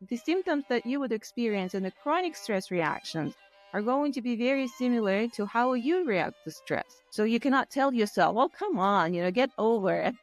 the symptoms that you would experience in the chronic stress reactions are going to be very similar to how you react to stress. So you cannot tell yourself, "Oh, come on, get over it."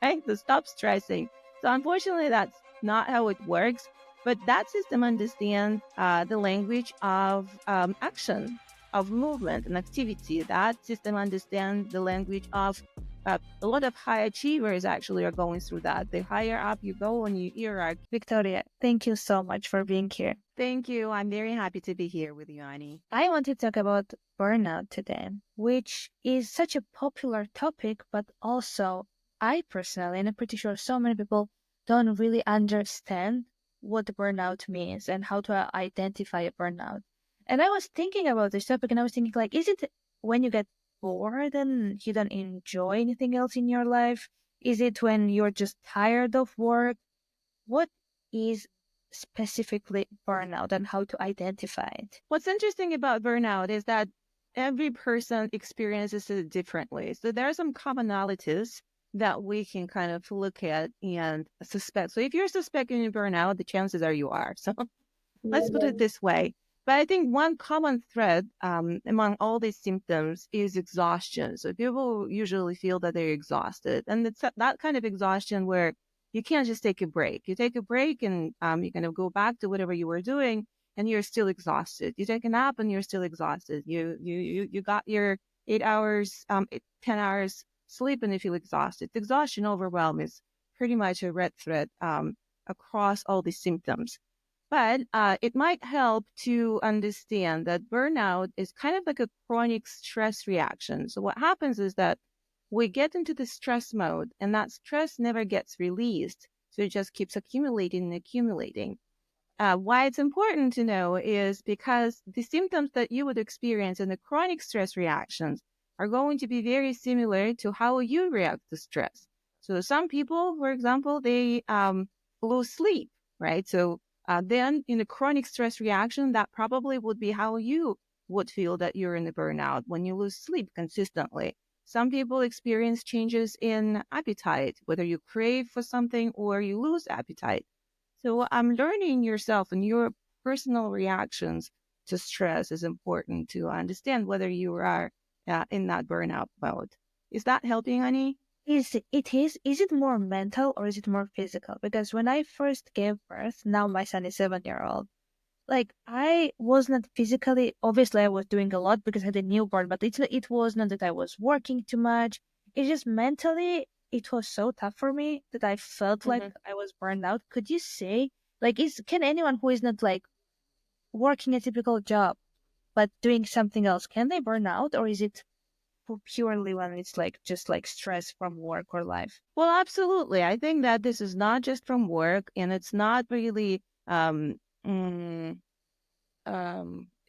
Right? To stop stressing. So unfortunately, that's not how it works. But that system understands the language of action, of movement and activity. That system understands the language of a lot of high achievers actually are going through that. The higher up you go on your hierarchy. Victoria, thank you so much for being here. Thank you. I'm very happy to be here with you, Annie. I want to talk about burnout today, which is such a popular topic, but also I personally, and I'm pretty sure so many people don't really understand what burnout means and how to identify a burnout. And I was thinking about this topic and I was thinking, like, is it when you get bored and you don't enjoy anything else in your life? Is it when you're just tired of work? What is specifically burnout and how to identify it? What's interesting about burnout is that every person experiences it differently. So there are some commonalities that we can kind of look at and suspect. So if you're suspecting burnout, the chances are you are. So let's put it this way. But I think one common thread among all these symptoms is exhaustion. So people usually feel that they're exhausted. And it's that kind of exhaustion where you can't just take a break. You take a break and you kind of go back to whatever you were doing and you're still exhausted. You take a nap and you're still exhausted. You got your 8 hours, 10 hours sleep and you feel exhausted. Exhaustion, overwhelm is pretty much a red thread across all these symptoms. But it might help to understand that burnout is kind of like a chronic stress reaction. So what happens is that we get into the stress mode and that stress never gets released. So it just keeps accumulating and accumulating. Why it's important to know is because the symptoms that you would experience in the chronic stress reactions are going to be very similar to how you react to stress. So some people, for example, they lose sleep, right? So then in the chronic stress reaction, that probably would be how you would feel that you're in the burnout when you lose sleep consistently. Some people experience changes in appetite, whether you crave for something or you lose appetite. So I'm learning yourself and your personal reactions to stress is important to understand whether you are in that burnout mode. Is that helping, Annie? Is it more mental or is it more physical? Because when I first gave birth, now my son is 7 year old, like I was not physically, obviously I was doing a lot because I had a newborn, but it was not that I was working too much. It's just mentally, it was so tough for me that I felt like Mm-hmm. I was burned out. Could you say, like, can anyone who is not like working a typical job but doing something else, can they burn out, or is it purely when it's like just like stress from work or life? Well, absolutely. I think that this is not just from work and it's not really mm,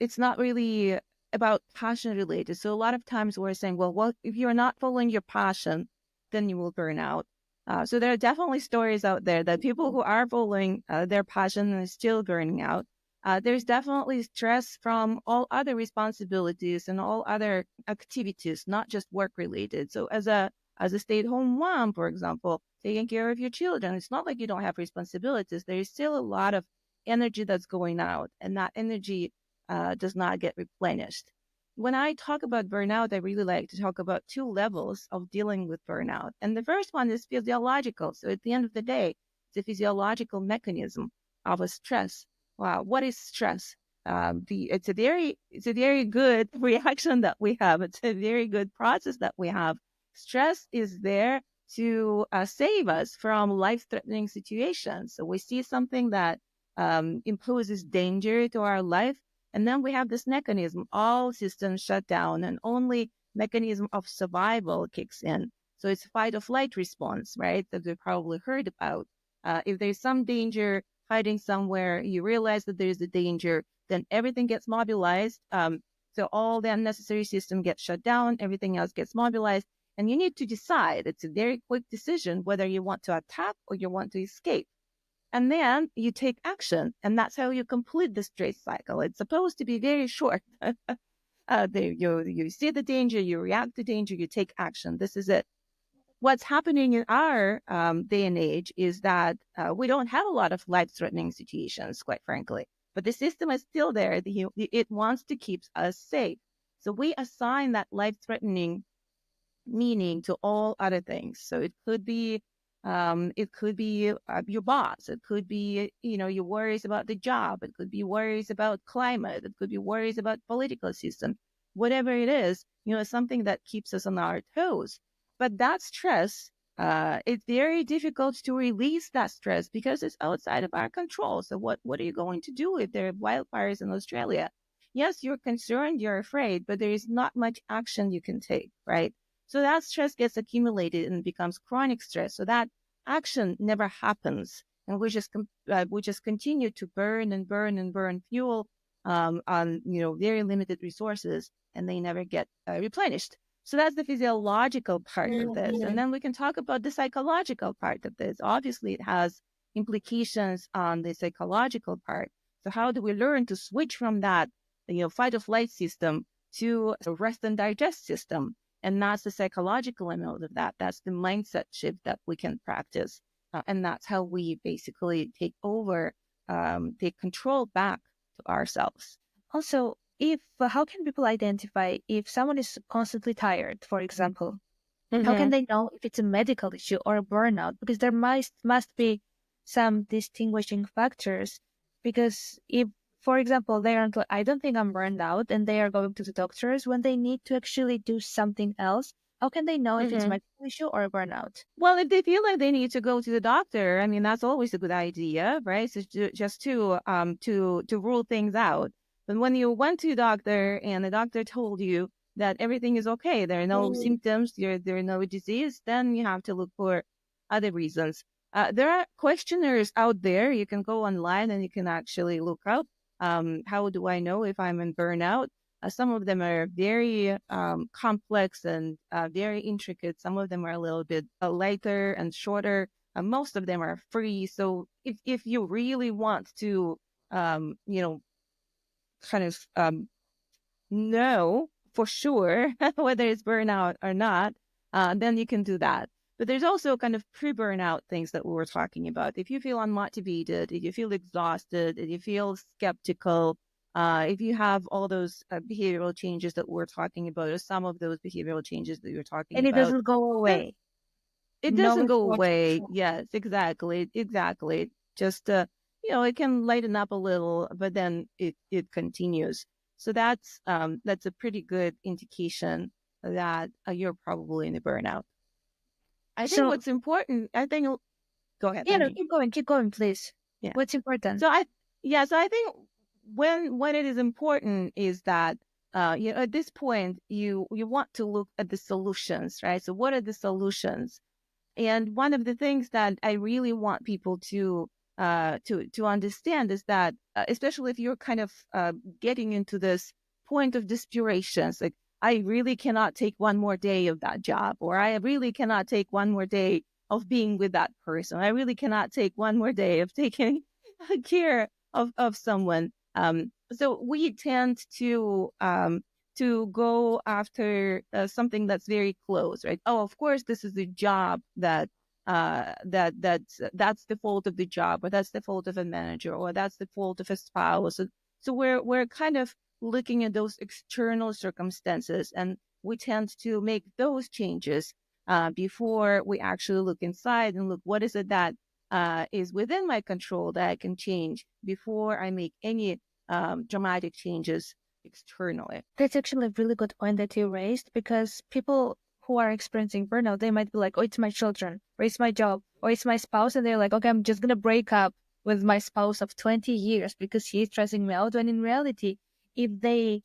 it's not really about passion related. So a lot of times we're saying, well, if you're not following your passion, then you will burn out. So there are definitely stories out there that people who are following their passion and still burning out. There's definitely stress from all other responsibilities and all other activities, not just work related. So as a stay-at-home mom, for example, taking care of your children, it's not like you don't have responsibilities. There is still a lot of energy that's going out, and that energy does not get replenished. When I talk about burnout, I really like to talk about two levels of dealing with burnout. And the first one is physiological. So at the end of the day, it's a physiological mechanism of a stress. Wow, what is stress? It's a very good reaction that we have. It's a very good process that we have. Stress is there to save us from life-threatening situations. So we see something that imposes danger to our life. And then we have this mechanism, all systems shut down and only mechanism of survival kicks in. So it's fight or flight response, right? That you've probably heard about. If there's some danger hiding somewhere, you realize that there's a danger, then everything gets mobilized. So all the unnecessary system gets shut down, everything else gets mobilized. And you need to decide. It's a very quick decision whether you want to attack or you want to escape. And then you take action. And that's how you complete the stress cycle. It's supposed to be very short. You see the danger, you react to danger, you take action. This is it. what's happening in our day and age is that we don't have a lot of life-threatening situations, quite frankly. But the system is still there. It wants to keep us safe. So we assign that life-threatening meaning to all other things. So it could be your boss. It could be, your worries about the job. It could be worries about climate. It could be worries about political system. Whatever it is, something that keeps us on our toes. But that stress, it's very difficult to release that stress because it's outside of our control. So what are you going to do if there are wildfires in Australia? Yes, you're concerned, you're afraid, but there is not much action you can take, right? So that stress gets accumulated and becomes chronic stress. So that action never happens, and we just continue to burn and burn and burn fuel on very limited resources, and they never get replenished. So that's the physiological part of this, and then we can talk about the psychological part of this. Obviously, it has implications on the psychological part. So how do we learn to switch from that fight or flight system to a rest and digest system? And that's the psychological element of that. That's the mindset shift that we can practice. And that's how we basically take control back to ourselves. Also, if how can people identify if someone is constantly tired, for example? How can they know if it's a medical issue or a burnout? Because there must be some distinguishing factors. Because if, for example, they aren't, I don't think I'm burned out, and they are going to the doctors when they need to actually do something else, how can they know if it's a medical issue or a burnout? Well, if they feel like they need to go to the doctor, I mean, that's always a good idea, right? So just to rule things out. But when you went to the doctor and the doctor told you that everything is okay, there are no symptoms, there are no disease, then you have to look for other reasons. There are questionnaires out there. You can go online and you can actually look up how do I know if I'm in burnout? Some of them are very complex and very intricate. Some of them are a little bit lighter and shorter. Most of them are free. So if you really want to, kind of know for sure whether it's burnout or not, then you can do that. But there's also kind of pre-burnout things that we were talking about. If you feel unmotivated, if you feel exhausted, if you feel skeptical, if you have all those behavioral changes that we're talking about, or some of those behavioral changes that you're talking And it about, doesn't go then away. it No doesn't go response. away. Yes, exactly. Just it can lighten up a little, but then it continues. So that's a pretty good indication that you're probably in a burnout. I think So, what's important, I think, go ahead, yeah, no, Angie. keep going, please. Yeah. What's important? So I think when it is important is that at this point you want to look at the solutions, right? So what are the solutions? And one of the things that I really want people to understand is that, especially if you're kind of getting into this point of desperation, like I really cannot take one more day of that job, or I really cannot take one more day of being with that person. I really cannot take one more day of taking care of someone. So we tend to go after something that's very close, right? Oh, of course, this is a job that's the fault of the job, or that's the fault of a manager, or that's the fault of a spouse. So we're kind of looking at those external circumstances, and we tend to make those changes before we actually look inside and look what is it that is within my control that I can change before I make any dramatic changes externally. That's actually a really good point that you raised, because people who are experiencing burnout, they might be like, oh, it's my children, or it's my job, or it's my spouse. And they're like, okay, I'm just going to break up with my spouse of 20 years because he's stressing me out. When in reality, if they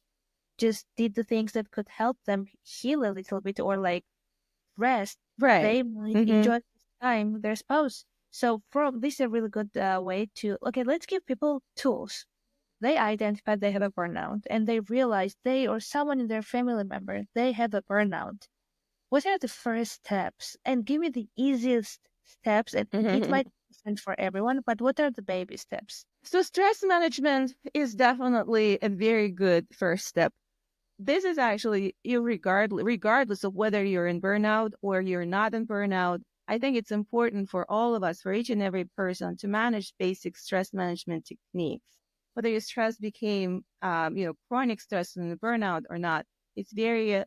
just did the things that could help them heal a little bit, or like rest, Right. they might enjoy this time with their spouse. So this is a really good way to, okay, let's give people tools. They identify they have a burnout, and they realize they or someone in their family member, they have a burnout. What are the first steps? And give me the easiest steps. And it might be different for everyone, but what are the baby steps? So stress management is definitely a very good first step. this is actually regardless of whether you're in burnout or you're not in burnout. I think it's important for all of us, for each and every person, to manage basic stress management techniques. Whether your stress became, chronic stress and burnout or not, it's very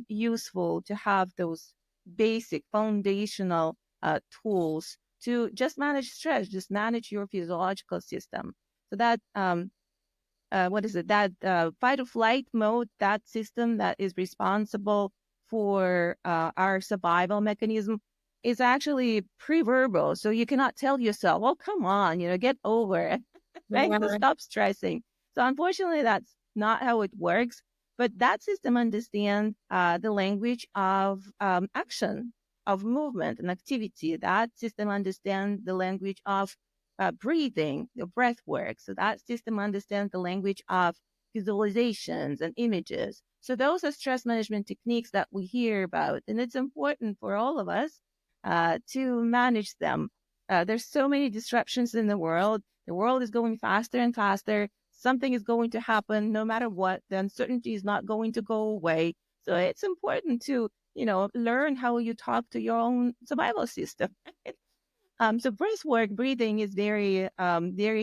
useful to have those basic foundational tools to just manage stress, just manage your physiological system. So that what is it? That fight or flight mode, that system that is responsible for our survival mechanism, is actually pre-verbal. So you cannot tell yourself, "Oh, come on, get over it," right? So Yeah. stop stressing. So unfortunately, that's not how it works. But that system understands the language of action, of movement and activity. That system understands the language of breathing, the breath work. So that system understands the language of visualizations and images. So those are stress management techniques that we hear about, and it's important for all of us to manage them. There's so many disruptions in the world. The world is going faster and faster. Something is going to happen no matter what. The uncertainty is not going to go away. So it's important to, learn how you talk to your own survival system. So breath work, breathing is very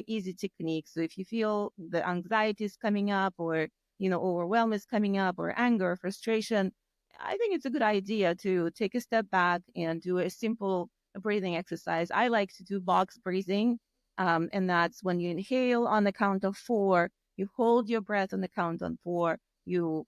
easy technique. So if you feel the anxiety is coming up, or overwhelm is coming up, or anger, frustration, I think it's a good idea to take a step back and do a simple breathing exercise. I like to do box breathing, and that's when you inhale on the count of 4, you hold your breath on the count on 4, you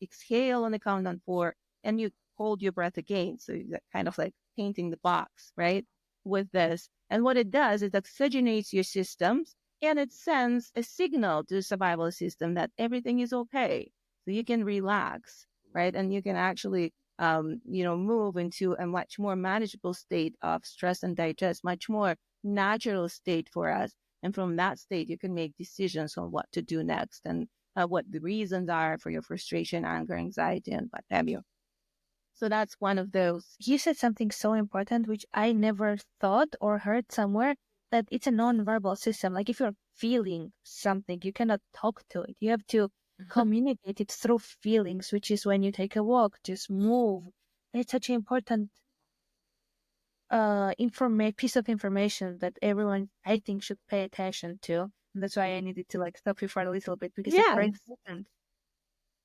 exhale on the count on 4, and you hold your breath again. So that kind of like painting the box, right? With this. And what it does is oxygenates your systems, and it sends a signal to the survival system that everything is okay. So you can relax, right? And you can actually, move into a much more manageable state of stress and digest, much more natural state for us. And from that state, you can make decisions on what to do next and what the reasons are for your frustration, anger, anxiety, and what have you. So that's one of those. You said something so important, which I never thought or heard somewhere, that it's a non-verbal system. Like if you're feeling something, you cannot talk to it. You have to communicate it through feelings, which is when you take a walk, just move. It's such an important piece of information that everyone, I think, should pay attention to. And that's why I needed to like stop you for a little bit, because it's very Yes. important.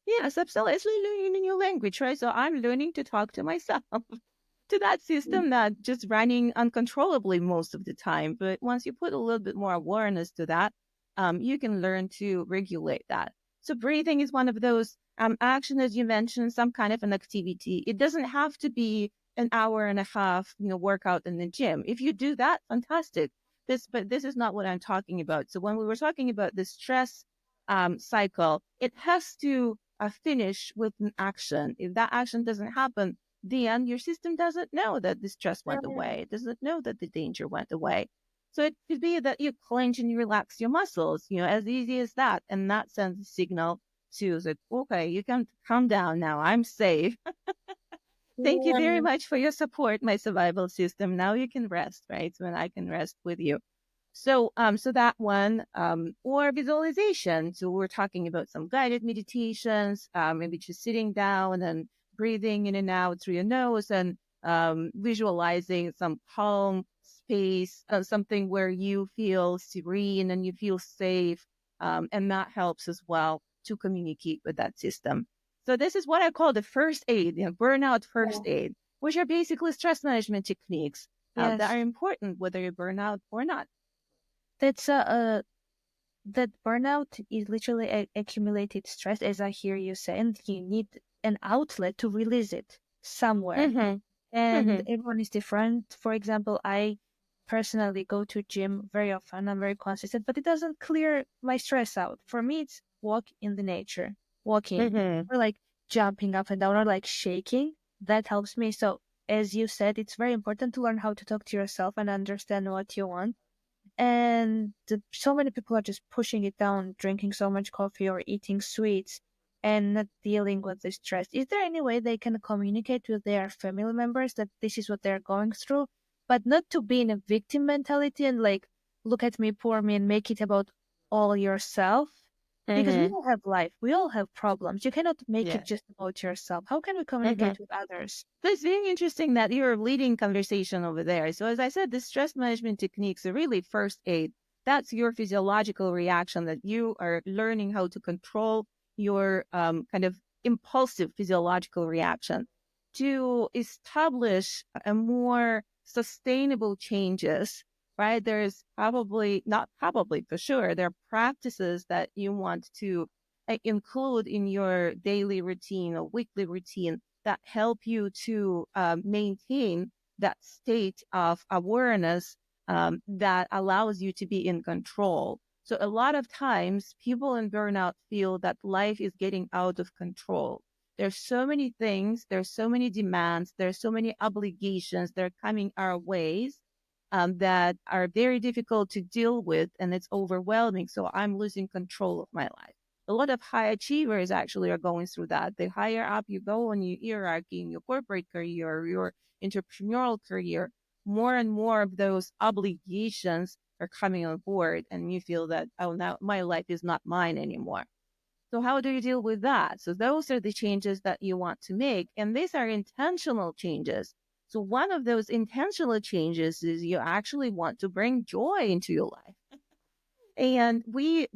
Yes, absolutely. It's like learning a new language, right? So I'm learning to talk to myself, to that system that just running uncontrollably most of the time. But once you put a little bit more awareness to that, you can learn to regulate that. So breathing is one of those action, as you mentioned, some kind of an activity. It doesn't have to be an hour and a half, workout in the gym. If you do that, fantastic. But this is not what I'm talking about. So when we were talking about the stress cycle, it has to finish with an action. If that action doesn't happen, then your system doesn't know that the stress went away. It doesn't know that the danger went away. So it could be that you clench and you relax your muscles, as easy as that. And that sends a signal to like, okay, you can calm down now. I'm safe. Thank you very Yeah. much for your support, my survival system. Now you can rest, right? So, and I can rest with you. So that one, or visualization. So we're talking about some guided meditations, maybe just sitting down and breathing in and out through your nose, and visualizing some calm space, something where you feel serene and you feel safe. And that helps as well to communicate with that system. So this is what I call the first aid, burnout Yeah. first aid, which are basically stress management techniques that Yes. are important whether you burn out or not. That's that burnout is literally accumulated stress, as I hear you say, and you need an outlet to release it somewhere. Mhm. And Mhm. everyone is different. For example, I personally go to gym very often. I'm very consistent, but it doesn't clear my stress out. For me, it's walk in the nature, walking Mhm. or like jumping up and down or like shaking. That helps me. So as you said, it's very important to learn how to talk to yourself and understand what you want. And so many people are just pushing it down, drinking so much coffee or eating sweets and not dealing with the stress. Is there any way they can communicate with their family members that this is what they're going through, but not to be in a victim mentality and like, look at me, poor me, and make it about all yourself? Because we Mm-hmm. all have life, we all have problems. You cannot make it Yeah. just about yourself. How can we Mm-hmm. communicate with others? So it's very interesting that you're leading conversation over there. So as I said, the stress management techniques are really first aid. That's your physiological reaction that you are learning how to control your kind of impulsive physiological reaction to establish a more sustainable changes, right? There's probably, not probably for sure, there are practices that you want to include in your daily routine or weekly routine that help you to maintain that state of awareness that allows you to be in control. So, a lot of times, people in burnout feel that life is getting out of control. There's so many things, there's so many demands, there's so many obligations that are coming our ways that are very difficult to deal with, and it's overwhelming. So, I'm losing control of my life. A lot of high achievers actually are going through that. The higher up you go in your hierarchy, in your corporate career, your entrepreneurial career, more and more of those obligations are coming on board, and you feel that, oh, now my life is not mine anymore. So, how do you deal with that? So, those are the changes that you want to make, and these are intentional changes. So, one of those intentional changes is you actually want to bring joy into your life. And we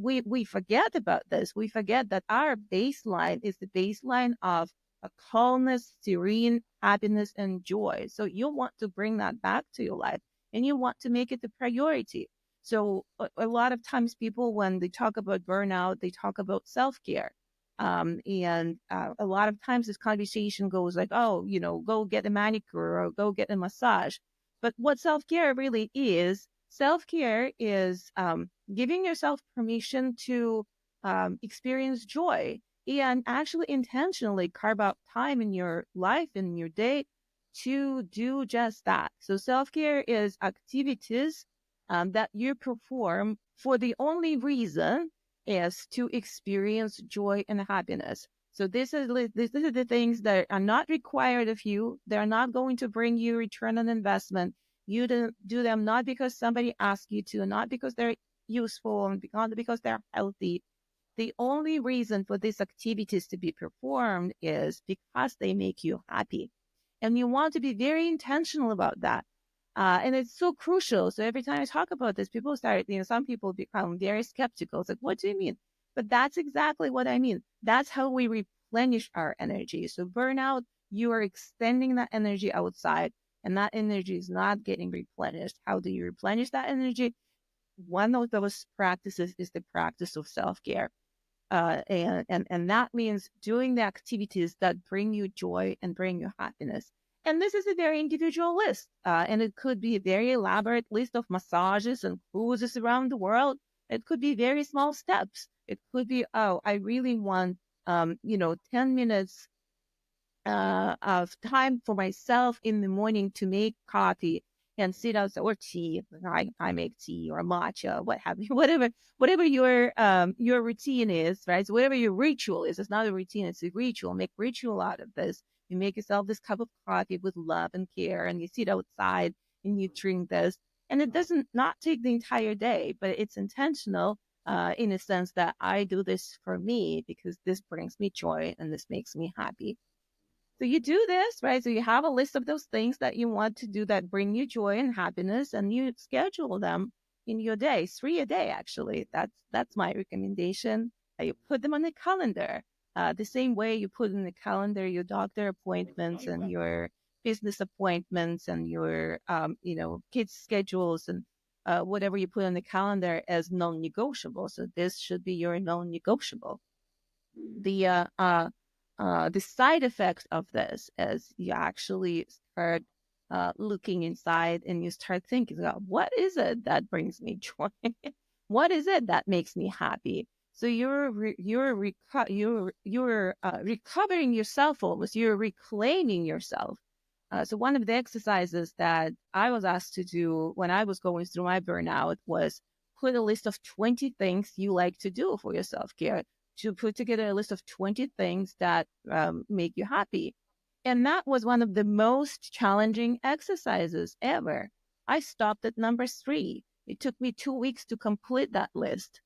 forget about this. We forget that our baseline is the baseline of a calmness, serene happiness, and joy. So you want to bring that back to your life, and you want to make it a priority. So a lot of times people, when they talk about burnout, they talk about self-care. And a lot of times this conversation goes like, oh, go get a manicure or go get a massage. But what self-care really is, self-care is giving yourself permission to experience joy and actually intentionally carve out time in your life, in your day, to do just that. So, self care is activities that you perform for the only reason is to experience joy and happiness. So this is the things that are not required of you. They're not going to bring you return on investment. You do them not because somebody asked you to, not because they're useful, and not because they're healthy. The only reason for these activities to be performed is because they make you happy. And you want to be very intentional about that. And it's so crucial. So every time I talk about this, people start, some people become very skeptical. It's like, what do you mean? But that's exactly what I mean. That's how we replenish our energy. So burnout, you are extending that energy outside, and that energy is not getting replenished. How do you replenish that energy? One of those practices is the practice of self-care. And that means doing the activities that bring you joy and bring you happiness. And this is a very individual list, and it could be a very elaborate list of massages and cruises around the world. It could be very small steps. It could be, oh, I really want, 10 minutes of time for myself in the morning to make coffee and sit outside, or tea. I make tea or matcha, what have you, whatever your routine is, right? So whatever your ritual is, it's not a routine, it's a ritual. Make ritual out of this. You make yourself this cup of coffee with love and care, and you sit outside and you drink this. And it doesn't not take the entire day, but it's intentional in a sense that I do this for me because this brings me joy and this makes me happy. So you do this, right? So you have a list of those things that you want to do that bring you joy and happiness, and you schedule them in your day, 3 a day actually. That's my recommendation. You put them on the calendar, the same way you put in the calendar your doctor appointments and your business appointments and your kids schedules and whatever you put on the calendar as non-negotiable. So this should be your non-negotiable. The side effect of this is you actually start looking inside and you start thinking about what is it that brings me joy? What is it that makes me happy? So you're recovering yourself almost. You're reclaiming yourself. So one of the exercises that I was asked to do when I was going through my burnout was put a list of 20 things you like to do for your self care, to put together a list of 20 things that make you happy. And that was one of the most challenging exercises ever. I stopped at number 3. It took me 2 weeks to complete that list.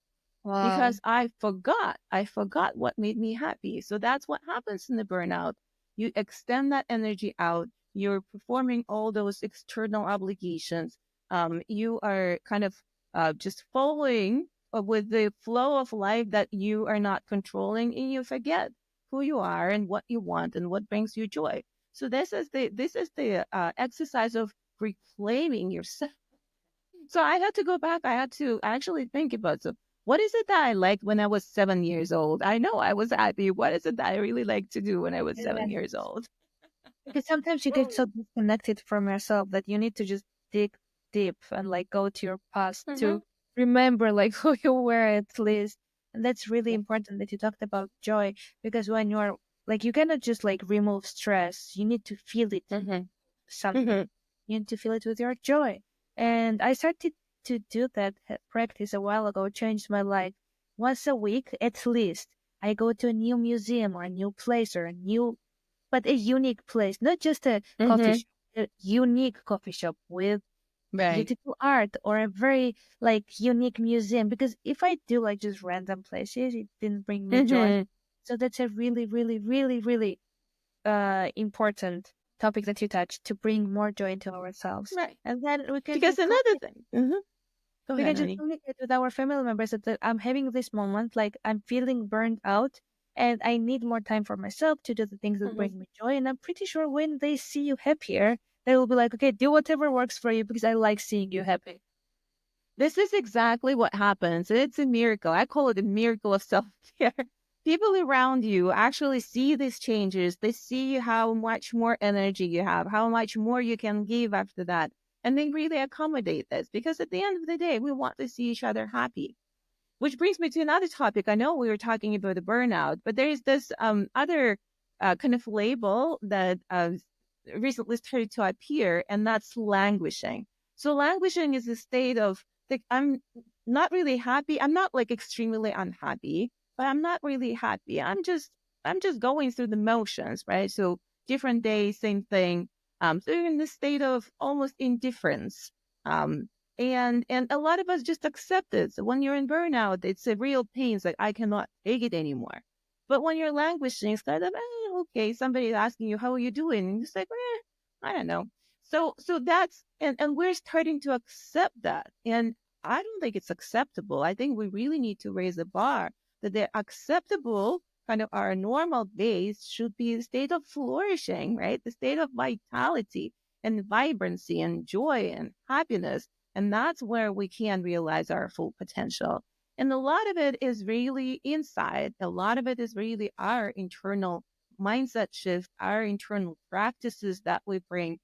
Wow. because I forgot what made me happy. So that's what happens in the burnout. You extend that energy out. You're performing all those external obligations. You are kind of just following with the flow of life that you are not controlling, and you forget who you are and what you want and what brings you joy. So this is the exercise of reclaiming yourself. So I had to go back. I had to actually think about, so what is it that I liked when I was 7 years old? I know I was happy. What is it that I really liked to do when I was seven Yeah. years old? Because sometimes you get so disconnected from yourself that you need to just dig deep and like go to your past Mm-hmm. to remember like who you were at least. And that's really important that you talked about joy because when you're like you cannot just like remove stress. You need to feel it Mm-hmm. something. Mm-hmm. You need to feel it with your joy. And I started to do that practice a while ago, changed my life. Once a week at least, I go to a new museum or a new place or a new but a unique place, not just a coffee Mm-hmm. shop, a unique coffee shop with Right. beautiful art or a very like unique museum. Because if I do like just random places, it didn't bring me joy. Mm-hmm. So that's a really, really, really, really important topic that you touched to bring more joy into ourselves. Right. And then we can Because just another thing. Mm-hmm. Go we ahead, can just honey. communicate with our family members that I'm having this moment, like I'm feeling burned out and I need more time for myself to do the things that Mm-hmm. bring me joy. And I'm pretty sure when they see you happier, they will be like, okay, do whatever works for you because I like seeing you happy. This is exactly what happens. It's a miracle. I call it a miracle of self care. People around you actually see these changes. They see how much more energy you have, how much more you can give after that. And they really accommodate this because at the end of the day, we want to see each other happy. Which brings me to another topic. I know we were talking about the burnout, but there is this other kind of label that recently started to appear, and that's languishing. So languishing is a state of like I'm not really happy. I'm not like extremely unhappy, but I'm not really happy. I'm just going through the motions, right? So different days, same thing. So you're in the state of almost indifference. And a lot of us just accept it. So when you're in burnout, it's a real pain. It's like I cannot take it anymore. But when you're languishing, it's kind of okay. Somebody's asking you how are you doing, and it's like I don't know. So that's and we're starting to accept that, and I don't think it's acceptable. I think we really need to raise the bar that the acceptable kind of our normal base should be the state of flourishing, right? The state of vitality and vibrancy and joy and happiness, and that's where we can realize our full potential. And a lot of it is really inside. A lot of it is really our internal mindset shift, our internal practices that we bring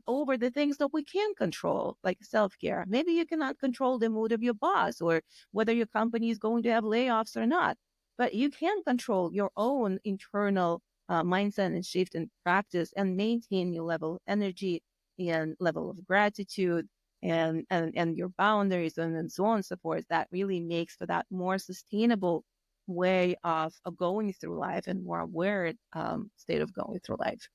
over the things that we can control, like self care. Maybe you cannot control the mood of your boss or whether your company is going to have layoffs or not, but you can control your own internal mindset and shift and practice and maintain your level of energy and level of gratitude and your boundaries and so on and so forth. That really makes for that more sustainable way of going through life and more aware state of going through life.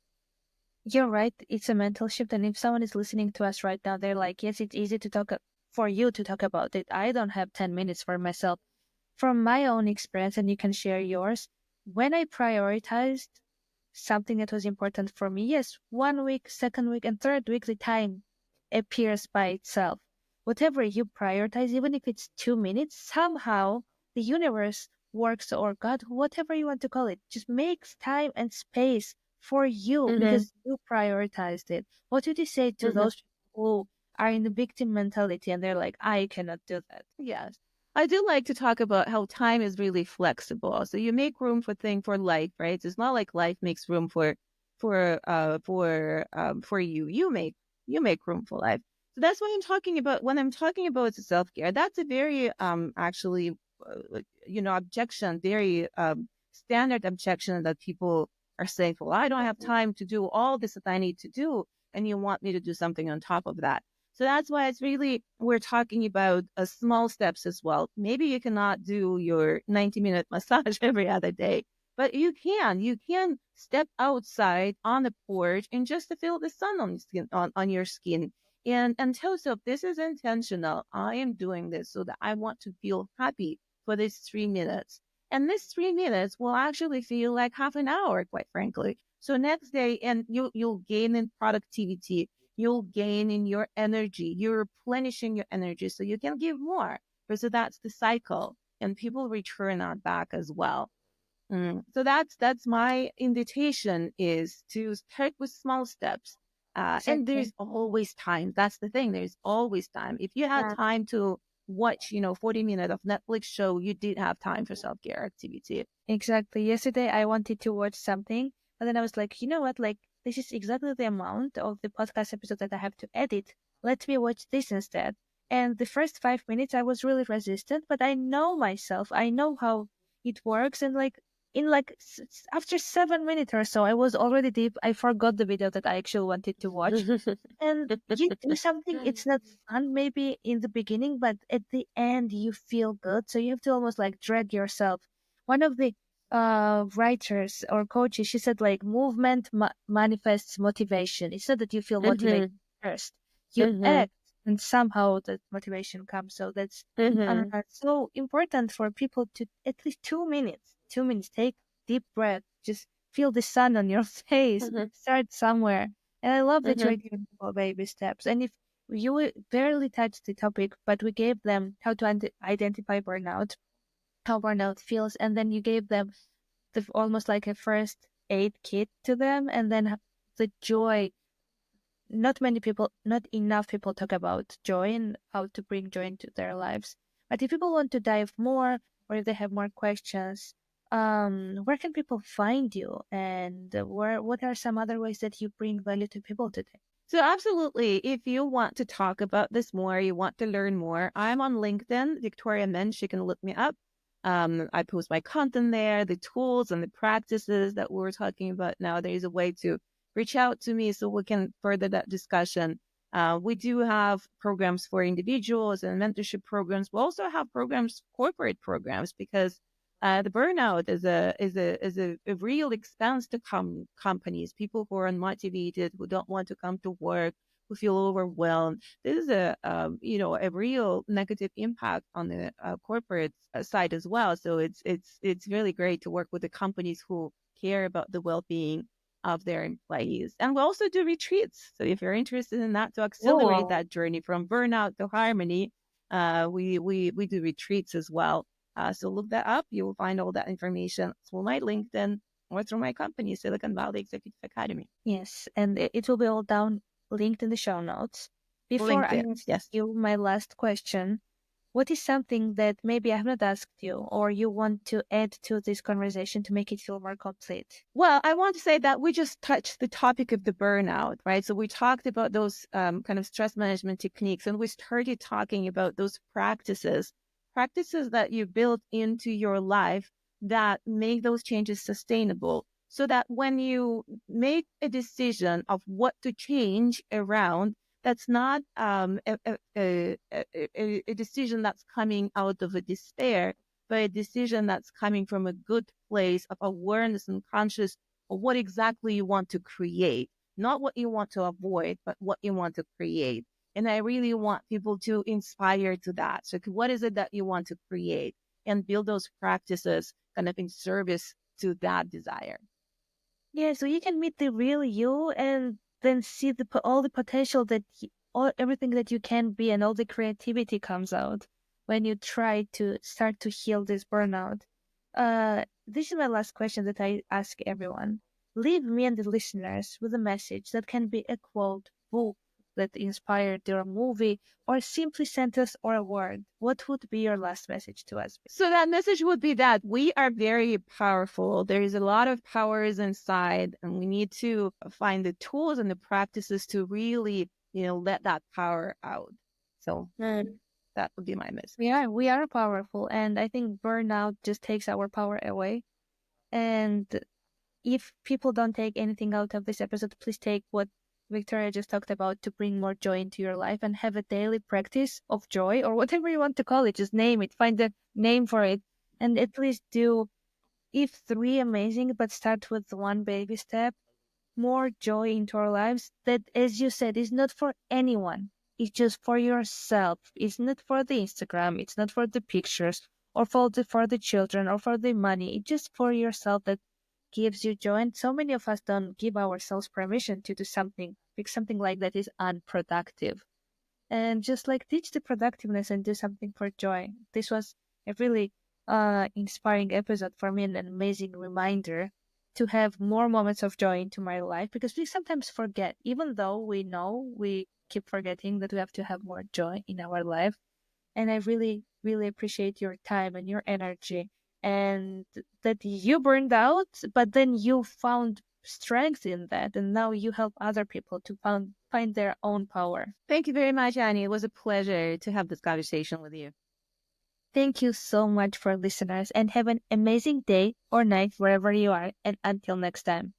You're right. It's a mental shift. And if someone is listening to us right now, they're like, yes, it's easy to talk for you to talk about it. I don't have 10 minutes for myself. From my own experience, and you can share yours, when I prioritized something that was important for me, yes, 1 week, second week, and third week, the time appears by itself. Whatever you prioritize, even if it's 2 minutes, somehow the universe works, or God, whatever you want to call it, just makes time and space for you Mm-hmm. because you prioritized it. What would you say to Mm-hmm. those people who are in the victim mentality and they're like, I cannot do that? Yes. I do like to talk about how time is really flexible. So you make room for life, right? So it's not like life makes room for you. You make room for life. So that's what I'm talking about when I'm talking about self care. That's a very actually objection, very standard objection that people are saying, well, I don't have time to do all this that I need to do, and you want me to do something on top of that. So that's why it's really, we're talking about small steps as well. Maybe you cannot do your 90-minute massage every other day, but you can step outside on the porch and just to feel the sun on your skin, on your skin, and tell yourself, this is intentional. I am doing this so that I want to feel happy for these 3 minutes. And this 3 minutes will actually feel like half an hour, quite frankly. So next day, and you'll gain in productivity, you'll gain in your energy, you're replenishing your energy so you can give more. So that's the cycle. And people return that back as well. So that's my invitation is to start with small steps. And Exactly. there's always time. That's the thing. There's always time. If you had Yeah, time to watch, 40 minutes of Netflix show, you did have time for self-care activity. exactly. Yesterday I wanted to watch something, but then I was like, you know what? Like, this is exactly the amount of the podcast episode that I have to edit. Let me watch this instead. And the first 5 minutes I was really resistant, but I know myself. I know how it works. And like, in like after 7 minutes or so, I was already deep. I forgot the video that I actually wanted to watch. And you do something, it's not fun maybe in the beginning, but at the end you feel good. So you have to almost like drag yourself. One of the writers or coaches, she said like movement manifests motivation. It's not that you feel motivated Hmm. first, you Hmm. act and somehow that motivation comes. So that's Hmm. so important for people to at least 2 minutes, 2 minutes, take deep breath, just feel the sun on your face, Hmm. start somewhere. And I love that you're Hmm. giving people baby steps. And if you barely touched the topic, but we gave them how to identify burnout, how burnout feels, and then you gave them almost like a first aid kit to them, and then the joy. Not many people, not enough people talk about joy and how to bring joy into their lives. But if people want to dive more, or if they have more questions, where can people find you, and what are some other ways that you bring value to people today? So absolutely, if you want to talk about this more, you want to learn more, I'm on LinkedIn, Victoria Mensch. You can look me up. I post my content there, the tools and the practices that we're talking about now. There is a way to reach out to me so we can further that discussion. We do have programs for individuals and mentorship programs. We also have programs, corporate programs, because the burnout is a real expense to companies. People who are unmotivated, who don't want to come to work, who feel overwhelmed. This is a real negative impact on the corporate side as well. So it's really great to work with the companies who care about the well-being of their employees. And we also do retreats. So if you're interested in that to accelerate Oh, that journey from burnout to harmony, we do retreats as well. So look that up. You will find all that information through my LinkedIn or through my company, Silicon Valley Executive Academy. yes, and it will be all down linked in the show notes. Before I LinkedIn, ask yes. you my last question, what is something that maybe I have not asked you, or you want to add to this conversation to make it feel more complete? Well, I want to say that we just touched the topic of the burnout, right? So we talked about those kind of stress management techniques, and we started talking about those practices that you build into your life that make those changes sustainable. So that when you make a decision of what to change around, that's not a decision that's coming out of a despair, but a decision that's coming from a good place of awareness and conscious of what exactly you want to create, not what you want to avoid, but what you want to create. And I really want people to inspire to that. So, what is it that you want to create and build those practices kind of in service to that desire? Yeah, so you can meet the real you and then see all the potential that all everything that you can be, and all the creativity comes out when you try to start to heal this burnout. This is my last question that I ask everyone. Leave me and the listeners with a message that can be a quote, book that inspired your movie, or simply sentence or a word. What would be your last message to us? So that message would be that we are very powerful. There is a lot of powers inside, and we need to find the tools and the practices to really, let that power out. So that would be my message. We are powerful, and I think burnout just takes our power away. And if people don't take anything out of this episode, please take what Victoria just talked about to bring more joy into your life and have a daily practice of joy, or whatever you want to call it. Just name it, find a name for it, and at least do, if three amazing, but start with one baby step, more joy into our lives. That, as you said, is not for anyone. It's just for yourself. It's not for the Instagram. It's not for the pictures or for the children or for the money. It's just for yourself that gives you joy. And so many of us don't give ourselves permission to do something, pick something like that is unproductive. And just like teach the productiveness and do something for joy. This was a really inspiring episode for me and an amazing reminder to have more moments of joy into my life, because we sometimes forget, even though we know, we keep forgetting that we have to have more joy in our life. And I really, really appreciate your time and your energy, and that you burned out, but then you found strength in that, and now you help other people to find their own power. Thank you very much, Annie. It was a pleasure to have this conversation with you. Thank you so much for listeners, and have an amazing day or night wherever you are, and until next time.